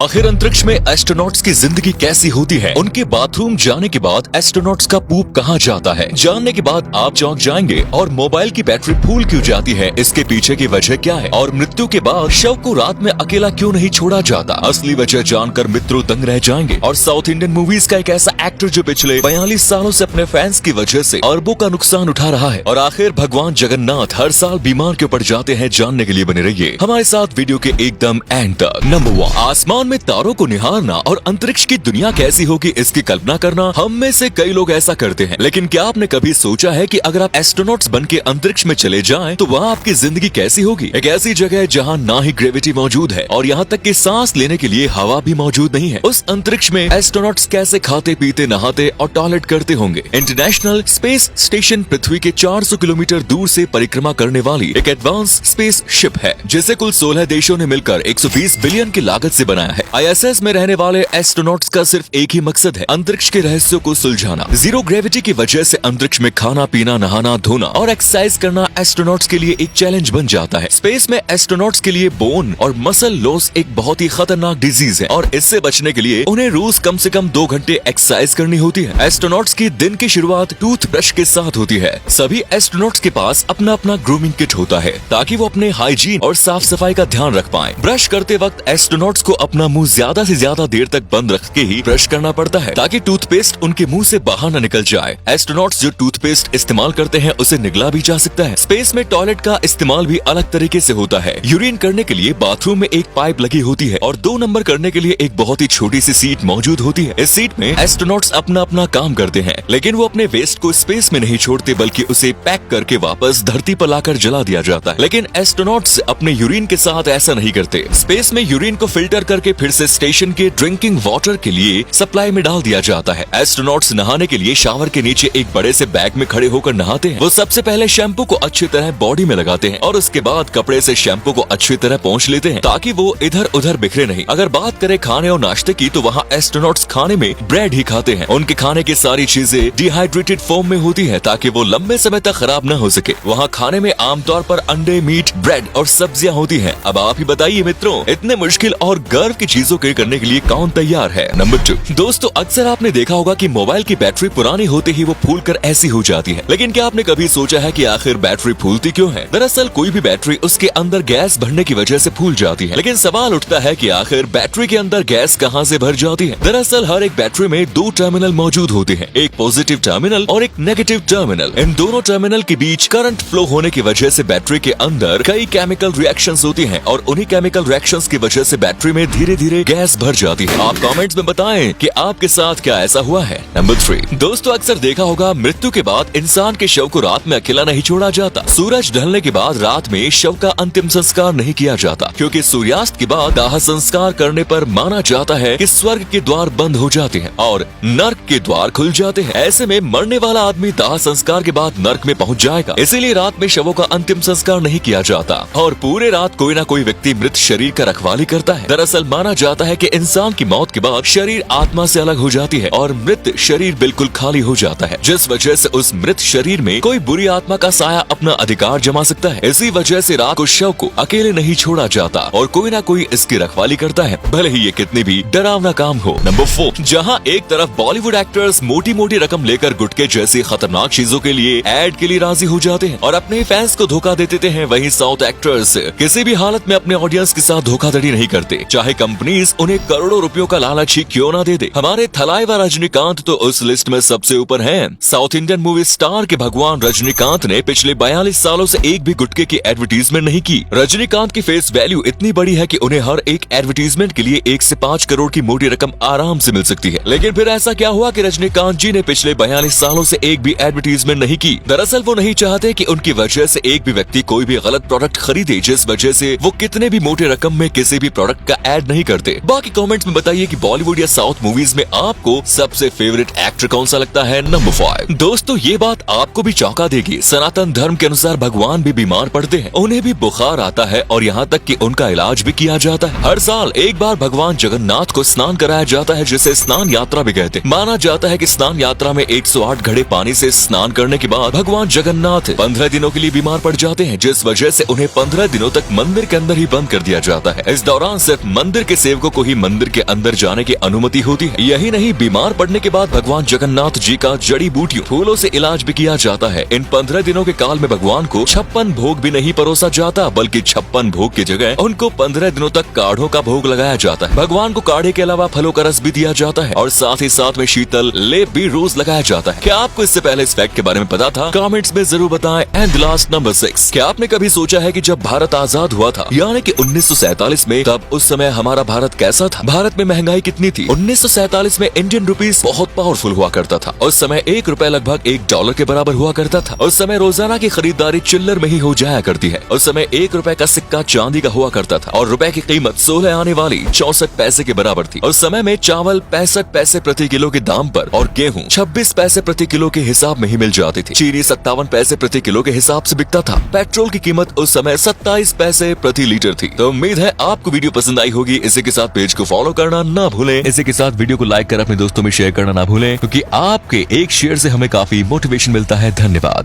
आखिर अंतरिक्ष में एस्ट्रोनॉट्स की जिंदगी कैसी होती है, उनके बाथरूम जाने के बाद एस्ट्रोनॉट्स का पूप कहाँ जाता है, जानने के बाद आप चौंक जाएंगे। और मोबाइल की बैटरी फूल क्यों जाती है, इसके पीछे की वजह क्या है, और मृत्यु के बाद शव को रात में अकेला क्यों नहीं छोड़ा जाता, असली वजह जानकर मित्रों दंग रह जाएंगे। और साउथ इंडियन मूवीज का एक ऐसा एक्टर जो पिछले 42 सालों से अपने फैंस की वजह से अरबों का नुकसान उठा रहा है। और आखिर भगवान जगन्नाथ हर साल बीमार क्यों पड़ जाते हैं, जानने के लिए बने रहिए हमारे साथ वीडियो के एकदम एंड तक। नंबर 1, आसमान में तारों को निहारना और अंतरिक्ष की दुनिया कैसी होगी इसकी कल्पना करना। हम में से कई लोग ऐसा करते हैं, लेकिन क्या आपने कभी सोचा है कि अगर आप एस्ट्रोनॉट्स बन के अंतरिक्ष में चले जाएं, तो वहाँ आपकी जिंदगी कैसी होगी। एक ऐसी जगह जहाँ ना ही ग्रेविटी मौजूद है और यहाँ तक कि सांस लेने के लिए हवा भी मौजूद नहीं है। उस अंतरिक्ष में एस्ट्रोनॉट्स कैसे खाते पीते नहाते और टॉयलेट करते होंगे। इंटरनेशनल स्पेस स्टेशन पृथ्वी के 400 किलोमीटर दूर से परिक्रमा करने वाली एक एडवांस स्पेस शिप है, जिसे कुल 16 देशों ने मिलकर 120 बिलियन की लागत से बनाया है। ISS में रहने वाले एस्ट्रोनॉट्स का सिर्फ एक ही मकसद है, अंतरिक्ष के रहस्यों को सुलझाना। जीरो ग्रेविटी की वजह से अंतरिक्ष में खाना पीना, नहाना धोना और एक्सरसाइज करना एस्ट्रोनॉट्स के लिए एक चैलेंज बन जाता है। स्पेस में एस्ट्रोनॉट्स के लिए बोन और मसल लॉस एक बहुत ही खतरनाक डिजीज है और इससे बचने के लिए उन्हें रोज कम से कम 2 घंटे एक्सरसाइज करनी होती है। एस्ट्रोनॉट्स की दिन की शुरुआत टूथब्रश के साथ होती है। सभी एस्ट्रोनॉट्स के पास अपना अपना ग्रूमिंग किट होता है ताकि वो अपने हाइजीन और साफ सफाई का ध्यान रख पाएं। ब्रश करते वक्त एस्ट्रोनॉट्स को अपना मुंह ज्यादा से ज्यादा देर तक बंद रख के ही ब्रश करना पड़ता है ताकि टूथपेस्ट उनके मुंह से बाहर न निकल जाए। एस्ट्रोनॉट्स जो टूथपेस्ट इस्तेमाल करते हैं उसे निगला भी जा सकता है। स्पेस में टॉयलेट का इस्तेमाल भी अलग तरीके से होता है। यूरिन करने के लिए बाथरूम में एक पाइप लगी होती है और 2 नंबर करने के लिए एक बहुत ही छोटी सी सीट मौजूद होती है। इस सीट में एस्ट्रोनॉट्स अपना अपना काम करते हैं, लेकिन वो अपने वेस्ट को स्पेस में नहीं छोड़ते बल्कि उसे पैक करके वापस धरती पर लाकर जला दिया जाता है। लेकिन एस्ट्रोनॉट्स अपने यूरिन के साथ ऐसा नहीं करते। स्पेस में यूरिन को फिल्टर करके फिर से स्टेशन के ड्रिंकिंग वाटर के लिए सप्लाई में डाल दिया जाता है। एस्ट्रोनॉट्स नहाने के लिए शावर के नीचे एक बड़े से बैग में खड़े होकर नहाते हैं। वो सबसे पहले शैम्पू को अच्छी तरह बॉडी में लगाते हैं और उसके बाद कपड़े से शैम्पू को अच्छी तरह पोंछ लेते हैं ताकि वो इधर उधर बिखरे नहीं। अगर बात करें खाने और नाश्ते की, तो वहाँ एस्ट्रोनॉट्स खाने में ब्रेड ही खाते हैं। उनके खाने की सारी चीजें डिहाइड्रेटेड फॉर्म में होती है ताकि वो लंबे समय तक खराब न हो सके। वहाँ खाने में आमतौर पर अंडे, मीट, ब्रेड और सब्जियाँ होती है। अब आप ही बताइए मित्रों, इतने मुश्किल और गर्व की चीजों के करने के लिए कौन तैयार है। नंबर 2, दोस्तों अक्सर आपने देखा होगा कि मोबाइल की बैटरी पुरानी होते ही वो फूलकर ऐसी हो जाती है, लेकिन क्या आपने कभी सोचा है कि आखिर बैटरी फूलती क्यों है। दरअसल कोई भी बैटरी उसके अंदर गैस भरने की वजह से फूल जाती है, लेकिन सवाल उठता है कि आखिर बैटरी के अंदर गैस कहां से भर जाती है। दरअसल हर एक बैटरी में 2 टर्मिनल मौजूद होते हैं, एक पॉजिटिव टर्मिनल और एक नेगेटिव टर्मिनल। इन दोनों टर्मिनल के बीच करंट फ्लो होने की वजह से बैटरी के अंदर कई केमिकल रिएक्शंस होती हैं और उन्हीं केमिकल रिएक्शंस की वजह से बैटरी में धीरे धीरे गैस भर जाती है। आप कमेंट्स में बताएं कि आपके साथ क्या ऐसा हुआ है। नंबर 3, दोस्तों अक्सर देखा होगा मृत्यु के बाद इंसान के शव को रात में अकेला नहीं छोड़ा जाता। सूरज ढलने के बाद रात में शव का अंतिम संस्कार नहीं किया जाता, क्योंकि सूर्यास्त के बाद दाह संस्कार करने पर माना जाता है कि स्वर्ग के द्वार बंद हो जाते हैं और नर्क के द्वार खुल जाते हैं। ऐसे में मरने वाला आदमी दाह संस्कार के बाद नर्क में पहुंच जाएगा, इसीलिए रात में शवों का अंतिम संस्कार नहीं किया जाता और पूरे रात कोई ना कोई व्यक्ति मृत शरीर का रखवाली करता है। दरअसल माना जाता है कि इंसान की मौत के बाद शरीर आत्मा से अलग हो जाती है और मृत शरीर बिल्कुल खाली हो जाता है, जिस वजह से उस मृत शरीर में कोई बुरी आत्मा का साया अपना अधिकार जमा सकता है। इसी वजह से रात को शव को अकेले नहीं छोड़ा जाता और कोई ना कोई इसकी रखवाली करता है, भले ही ये कितनी भी डरावना काम हो। नंबर 4, जहां एक तरफ बॉलीवुड एक्टर्स मोटी मोटी रकम लेकर गुटके जैसी खतरनाक चीजों के लिए एड के लिए राजी हो जाते हैं और अपने फैंस को धोखा दे देते हैं, वहीं साउथ एक्टर्स किसी भी हालत में अपने ऑडियंस के साथ धोखाधड़ी नहीं करते, चाहे कंपनीज उन्हें करोड़ों रुपयों का लालच ही क्यों ना दे दे। हमारे थलाइवा रजनीकांत तो उस लिस्ट में सबसे ऊपर हैं। साउथ इंडियन मूवी स्टार के भगवान रजनीकांत ने पिछले 42 सालों से एक भी गुटके की एडवर्टीजमेंट नहीं की। रजनीकांत की फेस वैल्यू इतनी बड़ी है कि उन्हें हर एक एडवर्टीजमेंट के लिए 1 से 5 करोड़ की मोटी रकम आराम से मिल सकती है। लेकिन फिर ऐसा क्या हुआ कि रजनीकांत जी ने पिछले 42 सालों से एक भी एडवर्टीजमेंट नहीं की। दरअसल वो नहीं चाहते कि उनकी वजह से एक भी व्यक्ति कोई भी गलत प्रोडक्ट खरीदे, जिस वजह से वो कितने भी मोटे रकम में किसी भी प्रोडक्ट का एड नहीं करते। बाकी कमेंट्स में बताइए कि बॉलीवुड या साउथ मूवीज में आपको सबसे फेवरेट एक्टर कौन सा लगता है। नंबर 5, दोस्तों ये बात आपको भी चौंका देगी। सनातन धर्म के अनुसार भगवान भी बीमार पड़ते हैं, उन्हें भी बुखार आता है और यहाँ तक कि उनका इलाज भी किया जाता है। हर साल एक बार भगवान जगन्नाथ को स्नान कराया जाता है, जिसे स्नान यात्रा भी कहते हैं। थे। माना जाता है कि स्नान यात्रा में 108 घड़े पानी से स्नान करने के बाद भगवान जगन्नाथ 15 दिनों के लिए बीमार पड़ जाते हैं, जिस वजह से उन्हें 15 दिनों तक मंदिर के अंदर ही बंद कर दिया जाता है। इस दौरान सिर्फ मंदिर के सेवकों को ही मंदिर के अंदर जाने की अनुमति होती है। यही नहीं, बीमार पड़ने के बाद भगवान जगन्नाथ जी का जड़ी बूटियों फूलों से इलाज भी किया जाता है। इन 15 दिनों के काल में भगवान को 56 भोग भी नहीं परोसा जाता, बल्कि 56 भोग की जगह उनको 15 दिनों तक काढ़ों का भोग लगाया जाता है। भगवान को काढ़े के अलावा फलों का रस भी दिया जाता है और साथ ही साथ में शीतल लेप भी रोज लगाया जाता है। क्या आपको इससे पहले इस फैक्ट के बारे में पता था? कमेंट्स में जरूर बताएं। एंड लास्ट नंबर 6, क्या आपने कभी सोचा है कि जब भारत आजाद हुआ था यानी कि 1947 में, तब उस समय हमारा भारत कैसा था? भारत में महंगाई कितनी थी? 1947 में इंडियन रुपीस बहुत पावरफुल हुआ करता था। उस समय 1 रुपए लगभग $1 के बराबर हुआ करता था। उस समय रोजाना की खरीदारी चिल्लर में ही हो जाया करती है। उस समय 1 रुपए का सिक्का चांदी का हुआ करता था और रुपए की कीमत 16 आने वाली 64 पैसे के बराबर थी। उस समय में चावल 65 पैसे प्रति किलो के दाम पर और गेहूं 26 पैसे प्रति किलो के हिसाब में ही मिल जाती थी। चीनी 57 पैसे प्रति किलो के हिसाब से बिकता था। पेट्रोल की कीमत उस समय 27 पैसे प्रति लीटर थी। तो उम्मीद है आपको वीडियो पसंद आई होगी। इसी के साथ पेज को फॉलो करना ना भूलें। इसी के साथ वीडियो को लाइक कर अपने दोस्तों में शेयर करना ना भूलें, क्योंकि आपके एक शेयर से हमें काफी मोटिवेशन मिलता है। धन्यवाद।